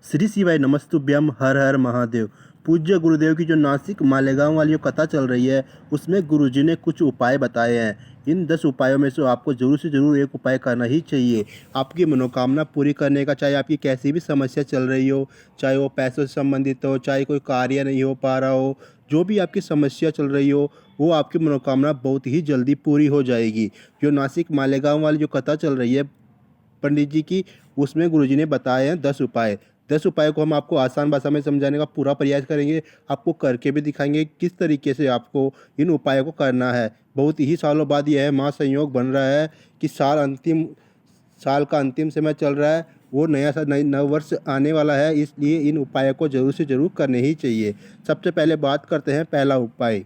श्री शिवाय नमस्तुभ्यम हर हर महादेव। पूज्य गुरुदेव की जो नासिक मालेगांव वाली जो कथा चल रही है उसमें गुरुजी ने कुछ उपाय बताए हैं। इन 10 उपायों में से आपको जरूर से जरूर एक उपाय करना ही चाहिए आपकी मनोकामना पूरी करने का। चाहे आपकी कैसी भी समस्या चल रही हो, चाहे वो पैसों से संबंधित हो, चाहे कोई कार्य नहीं हो पा रहा हो, जो भी आपकी समस्या चल रही हो वो आपकी मनोकामना बहुत ही जल्दी पूरी हो जाएगी। जो नासिक मालेगांव वाली जो कथा चल रही है पंडित जी की, उसमें गुरुजी ने बताए हैं 10 उपाय। 10 उपाय को हम आपको आसान भाषा में समझाने का पूरा प्रयास करेंगे, आपको करके भी दिखाएंगे किस तरीके से आपको इन उपायों को करना है। बहुत ही सालों बाद यह महासंयोग बन रहा है कि साल का अंतिम समय चल रहा है, वो नव वर्ष आने वाला है, इसलिए इन उपायों को जरूर से जरूर करने ही चाहिए। सबसे पहले बात करते हैं पहला उपाय।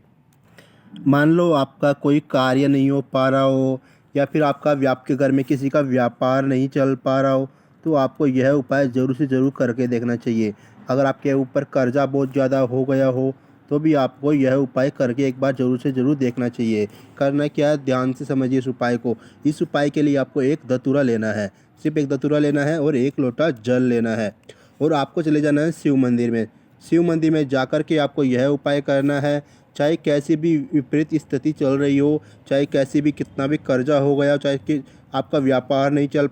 मान लो आपका कोई कार्य नहीं हो पा रहा हो या फिर आपके घर में किसी का व्यापार नहीं चल पा रहा हो, तो आपको यह उपाय ज़रूर से ज़रूर करके देखना चाहिए। अगर आपके ऊपर कर्जा बहुत ज़्यादा हो गया हो तो भी आपको यह उपाय करके एक बार ज़रूर से ज़रूर देखना चाहिए। करना क्या है, ध्यान से समझिए इस उपाय को। इस उपाय के लिए आपको एक धतूरा लेना है, सिर्फ एक धतूरा लेना है और एक लोटा जल लेना है और आपको चले जाना है शिव मंदिर में। शिव मंदिर में जाकर के आपको यह उपाय करना है। चाहे कैसी भी विपरीत स्थिति चल रही हो, चाहे कैसी भी कितना भी कर्जा हो गया, चाहे कि आपका व्यापार नहीं चल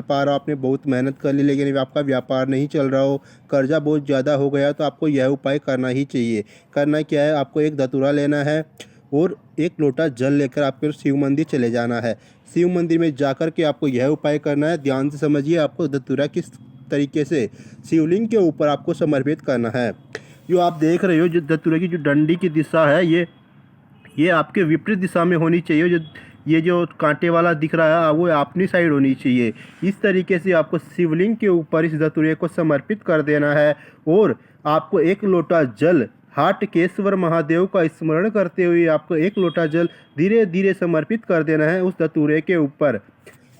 पा रहा, आपने बहुत मेहनत कर ली लेकिन आपका व्यापार नहीं चल रहा हो, कर्जा बहुत ज़्यादा हो गया, तो आपको यह उपाय करना ही चाहिए। करना क्या है, आपको एक धतूरा लेना है और एक लोटा जल लेकर आपको शिव मंदिर चले जाना है। शिव मंदिर में जाकर के आपको यह उपाय करना है। ध्यान से समझिए, आपको धतूरा किस तरीके से शिवलिंग के ऊपर आपको समर्पित करना है। जो आप देख रहे हो, जो धतूरे की जो डंडी की दिशा है, ये आपके विपरीत दिशा में होनी चाहिए। ये जो कांटे वाला दिख रहा है वो अपनी साइड होनी चाहिए। इस तरीके से आपको शिवलिंग के ऊपर इस धतूरे को समर्पित कर देना है और आपको एक लोटा जल हाटकेश्वर महादेव का स्मरण करते हुए आपको एक लोटा जल धीरे धीरे समर्पित कर देना है उस धतूरे के ऊपर।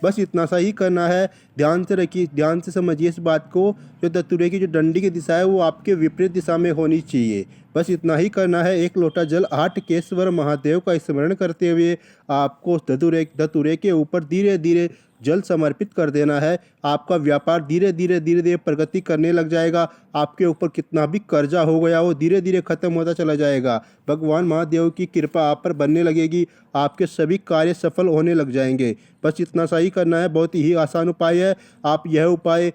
बस इतना सा ही करना है। ध्यान से रखिए, ध्यान से समझिए इस बात को। जो धतूरे की जो डंडी की दिशा है वो आपके विपरीत दिशा में होनी चाहिए। बस इतना ही करना है। एक लोटा जल हाटकेश्वर महादेव का स्मरण करते हुए आपको धतूरे के ऊपर धीरे धीरे जल समर्पित कर देना है। आपका व्यापार धीरे धीरे प्रगति करने लग जाएगा। आपके ऊपर कितना भी कर्जा हो गया वो धीरे धीरे खत्म होता चला जाएगा। भगवान महादेव की कृपा आप पर बनने लगेगी, आपके सभी कार्य सफल होने लग जाएंगे। बस इतना सा ही करना है। बहुत ही आसान उपाय है। आप यह उपाय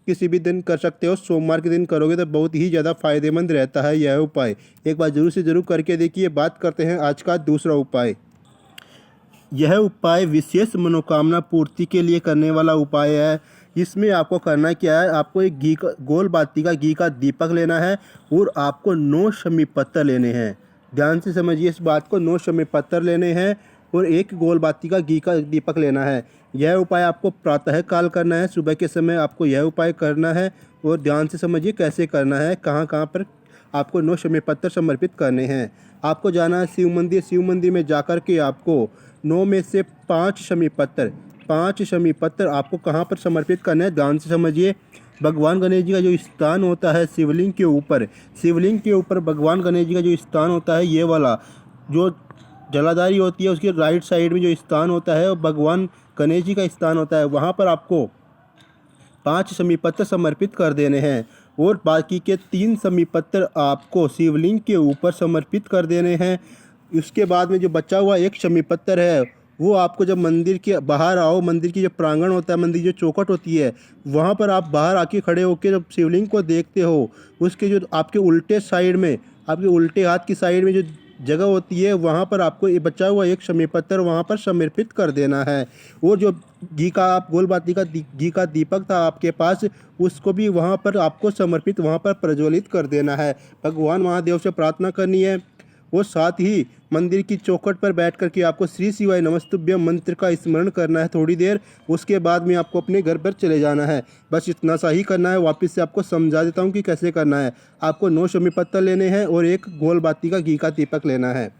किसी भी दिन कर सकते हो। सोमवार के दिन करोगे तो बहुत ही ज़्यादा फायदेमंद रहता है यह उपाय। एक बार जरूर से जरूर करके देखिए। बात करते हैं आज का दूसरा उपाय। यह उपाय विशेष मनोकामना पूर्ति के लिए करने वाला उपाय है। इसमें आपको करना क्या है, आपको एक गोल बाती का घी का दीपक लेना है और आपको 9 शमी पत्थर लेने हैं। ध्यान से समझिए इस बात को। 9 शमी पत्थर लेने हैं और एक गोल बाती का घी का दीपक लेना है। यह उपाय आपको प्रातः काल करना है, सुबह के समय आपको यह उपाय करना है। और ध्यान से समझिए कैसे करना है, कहाँ कहाँ पर आपको 9 शमी पत्थर समर्पित करने हैं। आपको जाना है शिव मंदिर। शिव मंदिर में जाकर के आपको 9 में से 5 शमी पत्थर आपको कहाँ पर समर्पित करना है। ध्यान से समझिए। भगवान गणेश जी का जो स्थान होता है शिवलिंग के ऊपर भगवान गणेश जी का जो स्थान होता है, ये वाला जो जलाधारी होती है उसके राइट साइड में जो स्थान होता है वो भगवान गणेश जी का स्थान होता है। वहाँ पर आपको 5 शमी पत्थर समर्पित कर देने हैं और बाकी के 3 शमी पत्थर आपको शिवलिंग के ऊपर समर्पित कर देने हैं। उसके बाद में जो बचा हुआ एक शमी पत्थर है वो आपको जब मंदिर के बाहर आओ, मंदिर की जो प्रांगण होता है, मंदिर की जो चौखट होती है, वहाँ पर आप बाहर आके खड़े होकर जब शिवलिंग को देखते हो, उसके जो आपके उल्टे साइड में, आपके उल्टे हाथ की साइड में जो जगह होती है, वहाँ पर आपको ये बचा हुआ एक शमी पत्थर वहाँ पर समर्पित कर देना है। और जो घी का आप गोलबाती का घी का दीपक था आपके पास, उसको भी वहाँ पर आपको समर्पित, वहाँ पर प्रज्वलित कर देना है। भगवान महादेव से प्रार्थना करनी है और साथ ही मंदिर की चौखट पर बैठ कर के आपको श्री शिवाय नमस्तुभ्यम मंत्र का स्मरण करना है थोड़ी देर। उसके बाद में आपको अपने घर पर चले जाना है। बस इतना सा ही करना है। वापस से आपको समझा देता हूँ कि कैसे करना है। आपको 9 शमी पत्थर लेने हैं और एक गोल बाती का घी का दीपक लेना है।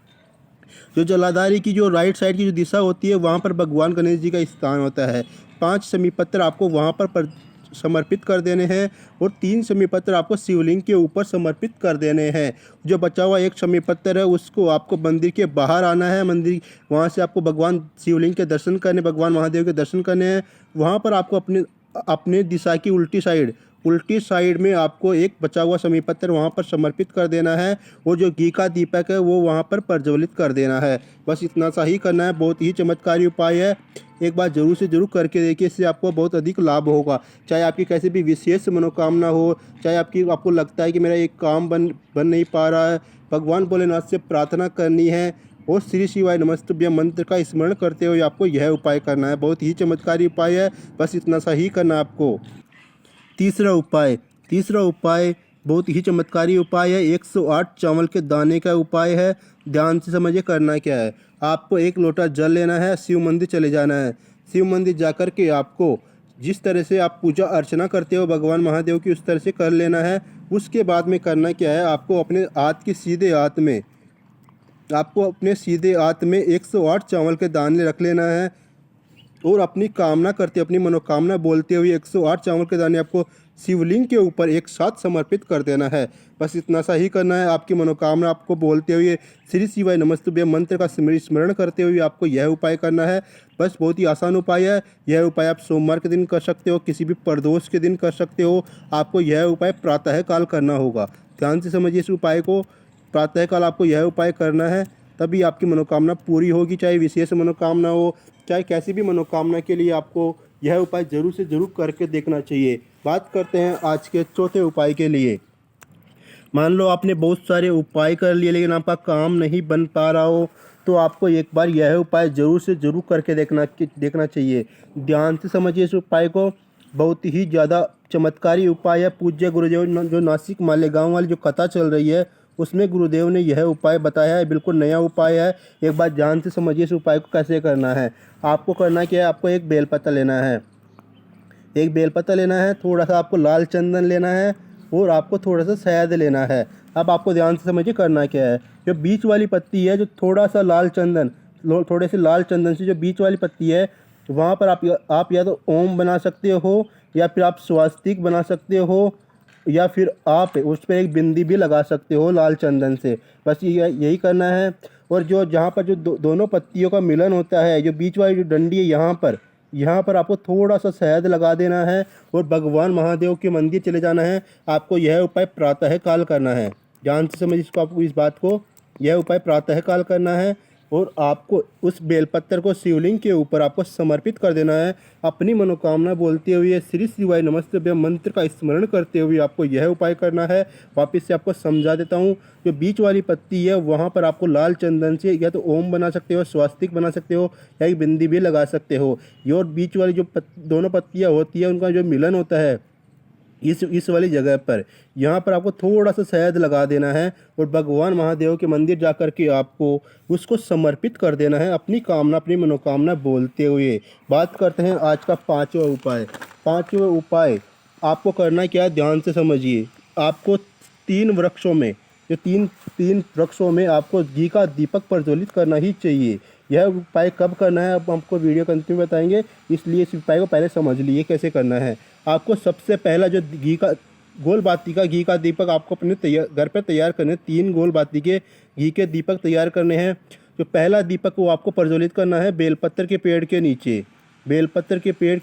जो जलाधारी की जो राइट साइड की जो दिशा होती है वहाँ पर भगवान गणेश जी का स्थान होता है। 5 शमी पत्थर आपको वहाँ पर समर्पित कर देने हैं और 3 शमी पत्थर आपको शिवलिंग के ऊपर समर्पित कर देने हैं। जो बचा हुआ एक शमी पत्थर है उसको आपको मंदिर के बाहर आना है। मंदिर वहाँ से आपको भगवान शिवलिंग के दर्शन करने, भगवान महादेव के दर्शन करने हैं। वहाँ पर आपको अपने दिशा की उल्टी साइड उल्टी साइड में आपको एक बचा हुआ समी पत्र वहाँ पर समर्पित कर देना है और जो घी का दीपक है वो वहाँ पर प्रज्वलित कर देना है। बस इतना सा ही करना है। बहुत ही चमत्कारी उपाय है, एक बार जरूर से जरूर करके देखिए, इससे आपको बहुत अधिक लाभ होगा। चाहे आपकी कैसी भी विशेष मनोकामना हो, चाहे आपको लगता है कि मेरा एक काम बन नहीं पा रहा है, भगवान भोलेनाथ से प्रार्थना करनी है और श्री शिवाय नमस्तुभ्यं मंत्र का स्मरण करते हुए आपको यह उपाय करना है। बहुत ही चमत्कारी उपाय है, बस इतना सा ही करना है आपको। तीसरा उपाय बहुत ही चमत्कारी उपाय है, 108 चावल के दाने का उपाय है। ध्यान से समझिए करना क्या है। आपको एक लोटा जल लेना है, शिव मंदिर चले जाना है। शिव मंदिर जाकर के आपको जिस तरह से आप पूजा अर्चना करते हो भगवान महादेव की, उस तरह से कर लेना है। उसके बाद में करना क्या है, आपको अपने सीधे हाथ में 108 चावल के दाने रख लेना है और अपनी कामना करते, अपनी मनोकामना बोलते हुए 108 चावल के दाने आपको शिवलिंग के ऊपर एक साथ समर्पित कर देना है। बस इतना सा ही करना है। आपकी मनोकामना आपको बोलते हुए श्री शिवाय नमस्तुभ्यं मंत्र का स्मरण करते हुए आपको यह उपाय करना है। बस बहुत ही आसान उपाय है। यह उपाय आप सोमवार के दिन कर सकते हो, किसी भी प्रदोष के दिन कर सकते हो। आपको यह उपाय प्रातःकाल करना होगा। ध्यान से समझिए इस उपाय को। प्रातःकाल आपको यह उपाय करना है, तभी आपकी मनोकामना पूरी होगी। चाहे विशेष मनोकामना हो, चाहे कैसी भी मनोकामना के लिए आपको यह उपाय जरूर से जरूर करके देखना चाहिए। बात करते हैं आज के चौथे उपाय के लिए। मान लो आपने बहुत सारे उपाय कर लिए लेकिन आपका काम नहीं बन पा रहा हो, तो आपको एक बार यह उपाय जरूर से जरूर करके देखना चाहिए। ध्यान से समझिए इस उपाय को। बहुत ही ज़्यादा चमत्कारी उपाय है। पूज्य गुरुदेव जो नासिक मालेगांव वाली जो कथा चल रही है उसमें गुरुदेव ने यह उपाय बताया है। बिल्कुल नया उपाय है। एक बार ध्यान से समझिए इस उपाय को कैसे करना है। आपको करना क्या है, आपको एक बेलपत्र लेना है। थोड़ा सा आपको लाल चंदन लेना है और आपको थोड़ा सा शहद लेना है। अब आपको ध्यान से समझिए करना क्या है। जो बीच वाली पत्ती है, जो थोड़े से लाल चंदन से जो बीच वाली पत्ती है, वहाँ पर आप या तो ओम बना सकते हो, या फिर आप स्वास्तिक बना सकते हो, या फिर आप उस पर एक बिंदी भी लगा सकते हो लाल चंदन से। बस यही करना है। और जहाँ पर जो दोनों पत्तियों का मिलन होता है, जो बीच वाली जो डंडी है, यहाँ पर आपको थोड़ा सा शहद लगा देना है और भगवान महादेव के मंदिर चले जाना है। आपको यह उपाय प्रातःकाल करना है। ध्यान से समझिए आपको इस बात को। यह उपाय प्रातःकाल करना है और आपको उस बेलपत्र को शिवलिंग के ऊपर आपको समर्पित कर देना है। अपनी मनोकामना बोलते हुए श्री शिवाय नमस्तुभ्यं मंत्र का स्मरण करते हुए आपको यह उपाय करना है। वापस से आपको समझा देता हूँ। जो बीच वाली पत्ती है वहाँ पर आपको लाल चंदन से या तो ओम बना सकते हो, स्वास्तिक बना सकते हो, या एक बिंदी भी लगा सकते हो। ये और बीच वाली जो दोनों पत्तियाँ होती है उनका जो मिलन होता है इस वाली जगह पर, यहाँ पर आपको थोड़ा सा शहद लगा देना है और भगवान महादेव के मंदिर जाकर के आपको उसको समर्पित कर देना है, अपनी मनोकामना बोलते हुए। बात करते हैं आज का पांचवा उपाय आपको करना क्या है, ध्यान से समझिए। आपको तीन वृक्षों में आपको घी का दीपक प्रज्वलित करना ही चाहिए। यह उपाय कब करना है अब हमको वीडियो के अंत में बताएंगे, इसलिए इस उपाय को पहले समझ लीजिए कैसे करना है। आपको सबसे पहला जो गोल बाती का घी का दीपक आपको अपने घर पर तैयार करने, 3 गोल बाती के घी के दीपक तैयार करने हैं। जो पहला दीपक वो आपको प्रज्वलित करना है बेलपत्र के पेड़ के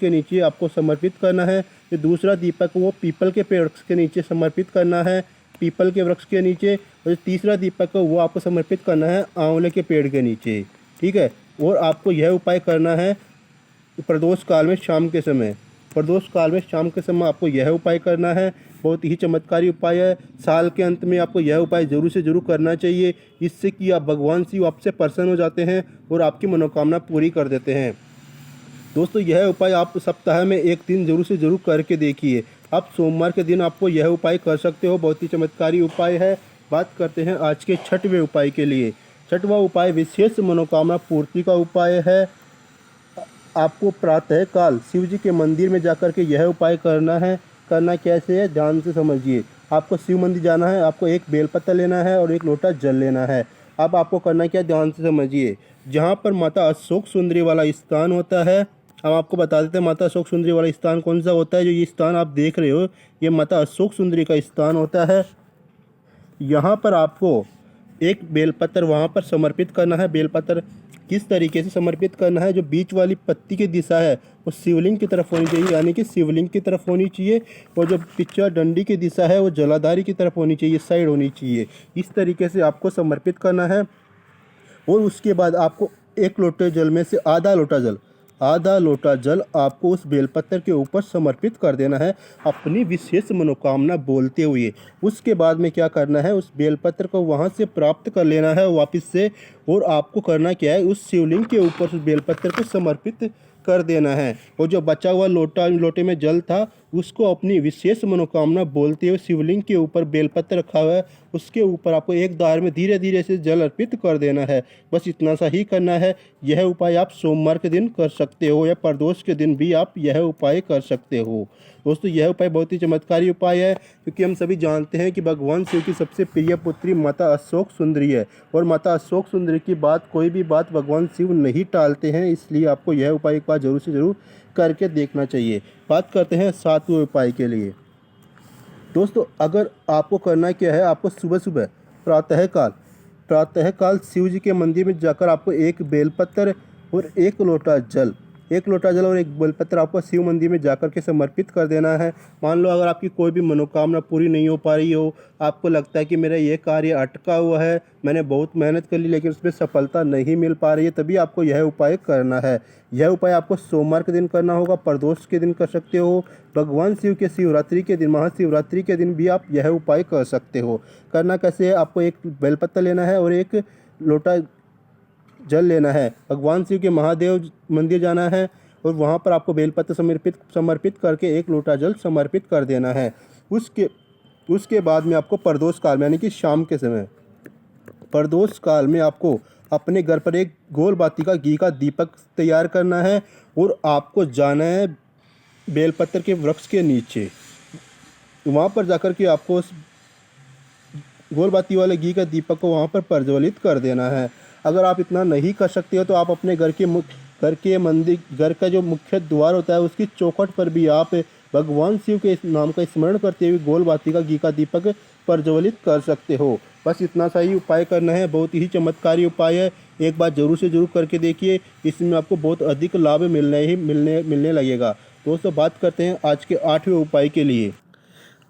नीचे आपको समर्पित करना है। जो दूसरा दीपक वो पीपल के पेड़ के नीचे समर्पित करना है, पीपल के वृक्ष के नीचे। और तीसरा दीपक वो आपको समर्पित करना है आंवले के पेड़ के नीचे, ठीक है। और आपको यह उपाय करना है प्रदोष काल में शाम के समय आपको यह उपाय करना है। बहुत ही चमत्कारी उपाय है। साल के अंत में आपको यह उपाय जरूर से जरूर करना चाहिए, इससे कि आप भगवान शिव आपसे प्रसन्न हो जाते हैं और आपकी मनोकामना पूरी कर देते हैं। दोस्तों यह उपाय आप सप्ताह में एक दिन जरूर से जरूर करके देखिए। आप सोमवार के दिन आपको यह उपाय कर सकते हो। बहुत ही चमत्कारी उपाय है। बात करते हैं आज के छठवें उपाय के लिए। छठवां उपाय विशेष मनोकामना पूर्ति का उपाय है। आपको प्रातःकाल शिव जी के मंदिर में जाकर के यह उपाय करना है। करना कैसे है, ध्यान से समझिए। आपको शिव मंदिर जाना है, आपको एक बेलपत्र लेना है और एक लोटा जल लेना है। अब आपको करना क्या, ध्यान से समझिए। जहाँ पर माता अशोक सुंदरी वाला स्थान होता है, हम आपको बता देते हैं माता अशोक सुंदरी वाला स्थान कौन सा होता है। जो ये स्थान आप देख रहे हो, ये माता अशोक सुंदरी का स्थान होता है। यहाँ पर आपको एक बेलपत्र वहाँ पर समर्पित करना है। बेलपत्र किस तरीके से समर्पित करना है। जो बीच वाली पत्ती की दिशा है वो शिवलिंग की तरफ होनी चाहिए, यानी कि शिवलिंग की तरफ होनी चाहिए। और जो पिछला डंडी की दिशा है वो जलाधारी की तरफ होनी चाहिए, साइड होनी चाहिए। इस तरीके से आपको समर्पित करना है। और उसके बाद आपको एक लोटे जल में से आधा लोटा जल आपको उस बेलपत्र के ऊपर समर्पित कर देना है, अपनी विशेष मनोकामना बोलते हुए। उसके बाद में क्या करना है, उस बेलपत्र को वहाँ से प्राप्त कर लेना है वापस से। और आपको करना क्या है, उस शिवलिंग के ऊपर उस बेलपत्र को समर्पित कर देना है। और जो बचा हुआ लोटे में जल था उसको अपनी विशेष मनोकामना बोलते हुए शिवलिंग के ऊपर बेलपत्र रखा हुआ है उसके ऊपर आपको एक दार में धीरे धीरे से जल अर्पित कर देना है। बस इतना सा ही करना है। यह उपाय आप सोमवार के दिन कर सकते हो या प्रदोष के दिन भी आप यह उपाय कर सकते हो। दोस्तों यह उपाय बहुत ही चमत्कारी उपाय है, क्योंकि हम सभी जानते हैं कि भगवान शिव की सबसे प्रिय पुत्री माता अशोक सुंदरी है। और माता अशोक सुंदरी की बात, कोई भी बात भगवान शिव नहीं टालते हैं, इसलिए आपको यह उपाय एक बार जरूर से जरूर करके देखना चाहिए। बात करते हैं 7वें उपाय के लिए। दोस्तों अगर आपको करना क्या है, आपको सुबह सुबह प्रातःकाल शिव जी के मंदिर में जाकर आपको एक बेलपत्र और एक लोटा जल और एक बेलपत्र आपको शिव मंदिर में जाकर के समर्पित कर देना है। मान लो अगर आपकी कोई भी मनोकामना पूरी नहीं हो पा रही हो, आपको लगता है कि मेरा ये कार्य अटका हुआ है, मैंने बहुत मेहनत कर ली लेकिन उसमें सफलता नहीं मिल पा रही है, तभी आपको यह उपाय करना है। यह उपाय आपको सोमवार के दिन करना होगा, प्रदोष के दिन कर सकते हो, भगवान शिव के शिवरात्रि के दिन, महाशिवरात्रि के दिन भी आप यह उपाय कर सकते हो। करना कैसे है, आपको एक बेलपत्र लेना है और एक लोटा जल लेना है, भगवान शिव के महादेव मंदिर जाना है और वहाँ पर आपको बेलपत्र समर्पित करके एक लोटा जल समर्पित कर देना है। उसके बाद में आपको प्रदोष काल में, यानी कि शाम के समय, प्रदोष काल में आपको अपने घर पर एक गोल बाती का घी का दीपक तैयार करना है और आपको जाना है बेलपत्र के वृक्ष के नीचे। वहाँ पर जाकर के आपको उस गोल बाती वाले घी का दीपक को वहाँ पर प्रज्वलित कर देना है। अगर आप इतना नहीं कर सकते हो तो आप अपने घर का जो मुख्य द्वार होता है उसकी चौखट पर भी आप भगवान शिव के नाम का स्मरण करते हुए गोल बाती का घी का दीपक प्रज्वलित कर सकते हो। बस इतना सा ही उपाय करना है, बहुत ही चमत्कारी उपाय है। एक बार जरूर से जरूर करके देखिए, इसमें आपको बहुत अधिक लाभ मिलने लगेगा। दोस्तों बात करते हैं आज के 8वें उपाय के लिए।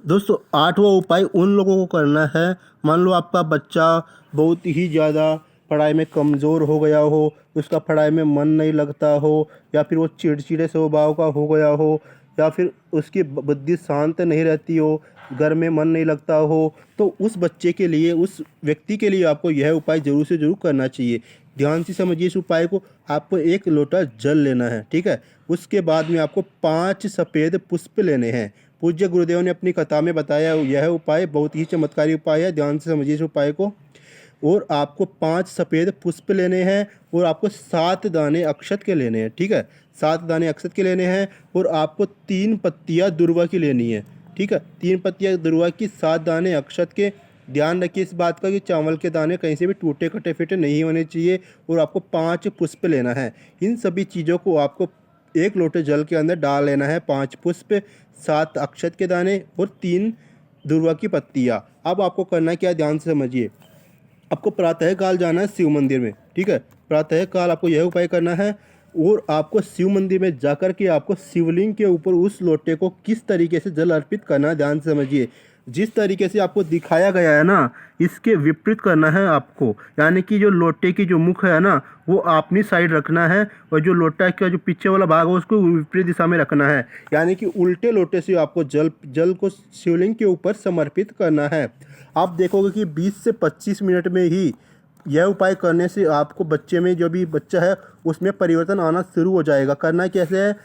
दोस्तों 8वां उपाय उन लोगों को करना है, मान लो आपका बच्चा बहुत ही ज़्यादा पढ़ाई में कमज़ोर हो गया हो, उसका पढ़ाई में मन नहीं लगता हो, या फिर वो चिड़चिड़े स्वभाव का हो गया हो, या फिर उसकी बुद्धि शांत नहीं रहती हो, घर में मन नहीं लगता हो, तो उस बच्चे के लिए, उस व्यक्ति के लिए आपको यह उपाय ज़रूर से ज़रूर करना चाहिए। ध्यान से समझिए इस उपाय को। आपको एक लोटा जल लेना है, ठीक है। उसके बाद में आपको 5 सफ़ेद पुष्प लेने हैं। पूज्य गुरुदेव ने अपनी कथा में बताया यह उपाय बहुत ही चमत्कारी उपाय है, ध्यान से समझिए इस उपाय को। और आपको 5 सफ़ेद पुष्प लेने हैं और आपको 7 दाने अक्षत के लेने हैं, ठीक है। 7 दाने अक्षत के लेने हैं और आपको 3 पत्तियां दुर्वा की लेनी है, ठीक है। 3 पत्तियां दुर्वा की, 7 दाने अक्षत के। ध्यान रखिए इस बात का कि चावल के दाने कहीं से भी टूटे कटे फिटे नहीं होने चाहिए। और आपको 5 पुष्प लेना है। इन सभी चीज़ों को आपको एक लोटे जल के अंदर डाल लेना है। 5 पुष्प, 7 अक्षत के दाने और 3 दुर्वा की पत्तियाँ। अब आपको करना क्या, ध्यान से समझिए। आपको प्रातःकाल जाना है शिव मंदिर में, ठीक है। प्रातःकाल आपको यह उपाय करना है और आपको शिव मंदिर में जाकर के आपको शिवलिंग के ऊपर उस लोटे को किस तरीके से जल अर्पित करना है, ध्यान से समझिए। जिस तरीके से आपको दिखाया गया है ना, इसके विपरीत करना है आपको। यानी कि जो लोटे की जो मुख है ना, वो अपनी साइड रखना है और जो लोटा का जो पीछे वाला भाग है उसको विपरीत दिशा में रखना है। यानी कि उल्टे लोटे से आपको जल को शिवलिंग के ऊपर समर्पित करना है। आप देखोगे कि 20 से 25 मिनट में ही यह उपाय करने से आपको बच्चे में, जो भी बच्चा है उसमें परिवर्तन आना शुरू हो जाएगा। करना कैसे है,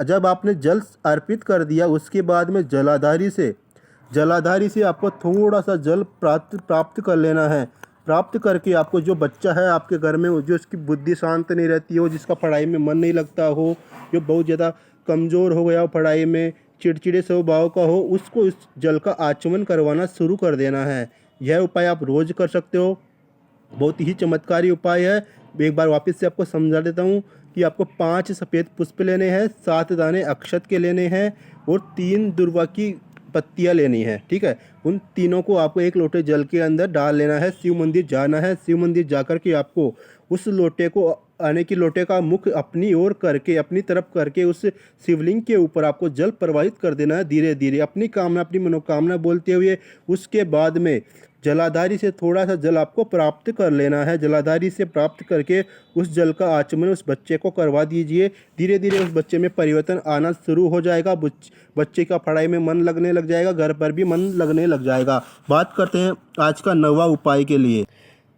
जब आपने जल अर्पित कर दिया उसके बाद में जलाधारी से आपको थोड़ा सा जल प्राप्त कर लेना है। प्राप्त करके आपको जो बच्चा है आपके घर में, जो उसकी बुद्धि शांत नहीं रहती हो, जिसका पढ़ाई में मन नहीं लगता हो, जो बहुत ज़्यादा कमज़ोर हो गया हो पढ़ाई में, चिड़चिड़े स्वभाव का हो, उसको इस जल का आचमन करवाना शुरू कर देना है। यह उपाय आप रोज़ कर सकते हो, बहुत ही चमत्कारी उपाय है। एक बार वापस से आपको समझा देता हूँ कि आपको 5 सफ़ेद पुष्प लेने हैं, 7 दाने अक्षत के लेने हैं और 3 दुर्वा की पत्तियाँ लेनी है, ठीक है। उन तीनों को आपको एक लोटे जल के अंदर डाल लेना है। शिव मंदिर जाना है। शिव मंदिर जाकर के आपको उस लोटे को आने की लोटे का मुख अपनी ओर करके, अपनी तरफ करके उस शिवलिंग के ऊपर आपको जल प्रवाहित कर देना है धीरे धीरे, अपनी कामना, अपनी मनोकामना बोलते हुए। उसके बाद में जलाधारी से थोड़ा सा जल आपको प्राप्त कर लेना है। जलाधारी से प्राप्त करके उस जल का आचमन उस बच्चे को करवा दीजिए। धीरे धीरे उस बच्चे में परिवर्तन आना शुरू हो जाएगा। बच्चे का पढ़ाई में मन लगने लग जाएगा, घर पर भी मन लगने लग जाएगा। बात करते हैं आज का 9वां उपाय के लिए।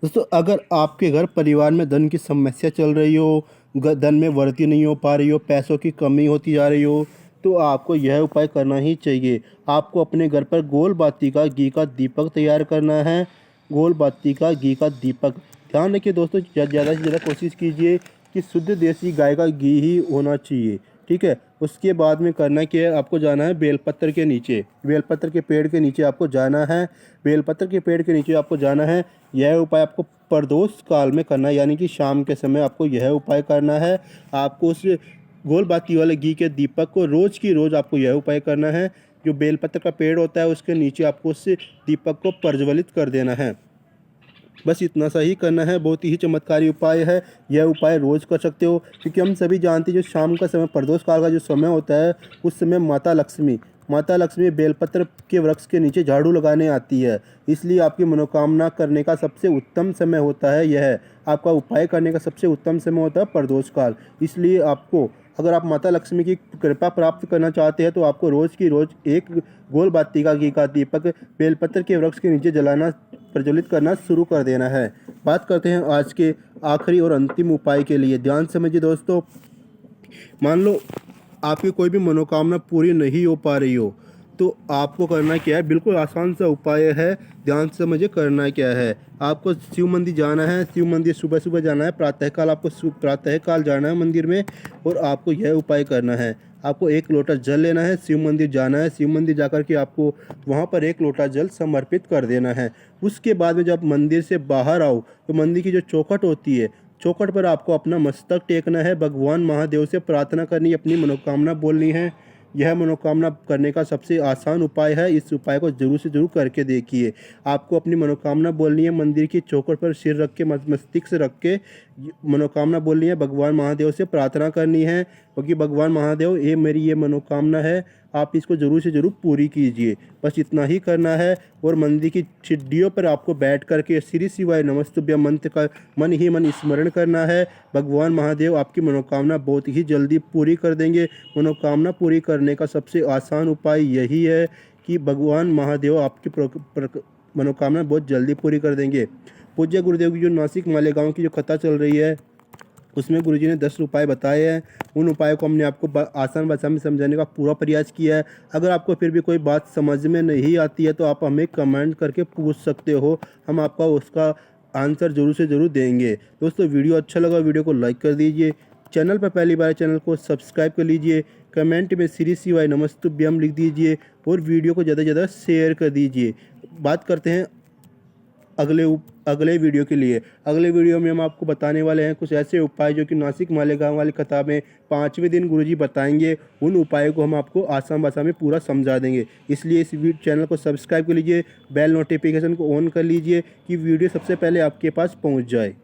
दोस्तों, अगर आपके घर परिवार में धन की समस्या चल रही हो, धन में वृद्धि नहीं हो पा रही हो, पैसों की कमी होती जा रही हो, तो आपको यह उपाय करना ही चाहिए। आपको अपने घर पर गोल बाती का घी का दीपक तैयार करना है। गोल बाती का घी का दीपक, ध्यान रखिए दोस्तों, ज़्यादा से ज़्यादा कोशिश कीजिए कि शुद्ध देसी गाय का घी ही होना चाहिए, ठीक है। उसके बाद में करना क्या है, आपको जाना है बेलपत्र के नीचे, बेलपत्र के पेड़ के नीचे आपको जाना है। बेलपत्र के पेड़ के नीचे आपको जाना है। यह उपाय आपको प्रदोष काल में करना है, यानी कि शाम के समय आपको यह उपाय करना है। आपको उस गोल बाती वाले घी के दीपक को रोज़ की रोज़ आपको यह उपाय करना है। जो बेलपत्र का पेड़ होता है उसके नीचे आपको उस दीपक को प्रज्वलित कर देना है। बस इतना सा ही करना है। बहुत ही चमत्कारी उपाय है। यह उपाय रोज़ कर सकते हो, क्योंकि हम सभी जानते हैं जो शाम का समय, प्रदोष काल का जो समय होता है, उस समय माता लक्ष्मी बेलपत्र के वृक्ष के नीचे झाड़ू लगाने आती है। इसलिए आपकी मनोकामना करने का सबसे उत्तम समय होता है यह। आपका उपाय करने का सबसे उत्तम समय होता है प्रदोष काल। इसलिए आपको, अगर आप माता लक्ष्मी की कृपा प्राप्त करना चाहते हैं, तो आपको रोज़ की रोज़ एक गोल बाती का घी का दीपक बेलपत्र के वृक्ष के नीचे जलाना, प्रज्वलित करना शुरू कर देना है। बात करते हैं आज के आखिरी और अंतिम उपाय के लिए। ध्यान समझिए दोस्तों, मान लो आपकी कोई भी मनोकामना पूरी नहीं हो पा रही हो, तो आपको करना क्या है, बिल्कुल आसान सा उपाय है। ध्यान से समझिए करना क्या है। आपको शिव मंदिर जाना है। शिव मंदिर सुबह सुबह जाना है, प्रातःकाल आपको प्रातःकाल जाना है मंदिर में, और आपको यह उपाय करना है। आपको 1 लोटा जल लेना है, शिव मंदिर जाना है। शिव मंदिर जाकर के आपको वहाँ पर 1 लोटा जल समर्पित कर देना है। उसके बाद में जब मंदिर से बाहर आओ, तो मंदिर की जो चौखट होती है, चौखट पर आपको अपना मस्तक टेकना है, भगवान महादेव से प्रार्थना करनी, अपनी मनोकामना बोलनी है। यह मनोकामना करने का सबसे आसान उपाय है। इस उपाय को जरूर से जरूर करके देखिए। आपको अपनी मनोकामना बोलनी है, मंदिर की चौखट पर सिर रख के, मस्तिष्क से रख के मनोकामना बोलनी है, भगवान महादेव से प्रार्थना करनी है, क्योंकि भगवान महादेव, ये मेरी ये मनोकामना है, आप इसको ज़रूर से ज़रूर पूरी कीजिए। बस इतना ही करना है। और मंदिर की सीढ़ियों पर आपको बैठ करके श्री शिवाय नमस्तुभ्यम मंत्र का मन ही मन स्मरण करना है। भगवान महादेव आपकी मनोकामना बहुत ही जल्दी पूरी कर देंगे। मनोकामना पूरी करने का सबसे आसान उपाय यही है कि भगवान महादेव आपकी मनोकामना बहुत जल्दी पूरी कर देंगे। पूज्य गुरुदेव की जो नासिक मालेगांव की जो कथा चल रही है, उसमें गुरुजी ने 10 उपाय बताए हैं। उन उपायों को हमने आपको आसान भाषा में समझाने का पूरा प्रयास किया है। अगर आपको फिर भी कोई बात समझ में नहीं आती है, तो आप हमें कमेंट करके पूछ सकते हो, हम आपका उसका आंसर ज़रूर से ज़रूर देंगे। दोस्तों, वीडियो अच्छा लगा, वीडियो को लाइक कर दीजिए। चैनल पर पहली बार, चैनल को सब्सक्राइब कर लीजिए। कमेंट में श्री शिवाय नमस्तुभ्यम लिख दीजिए, और वीडियो को ज़्यादा से ज़्यादा शेयर कर दीजिए। बात करते हैं अगले वीडियो के लिए। अगले वीडियो में हम आपको बताने वाले हैं कुछ ऐसे उपाय जो कि नासिक मालेगांव वाली कथा में 5वें दिन गुरुजी बताएंगे। उन उपायों को हम आपको आसान भाषा में पूरा समझा देंगे। इसलिए इस चैनल को सब्सक्राइब कर लीजिए, बेल नोटिफिकेशन को ऑन कर लीजिए कि वीडियो सबसे पहले आपके पास पहुंच जाए।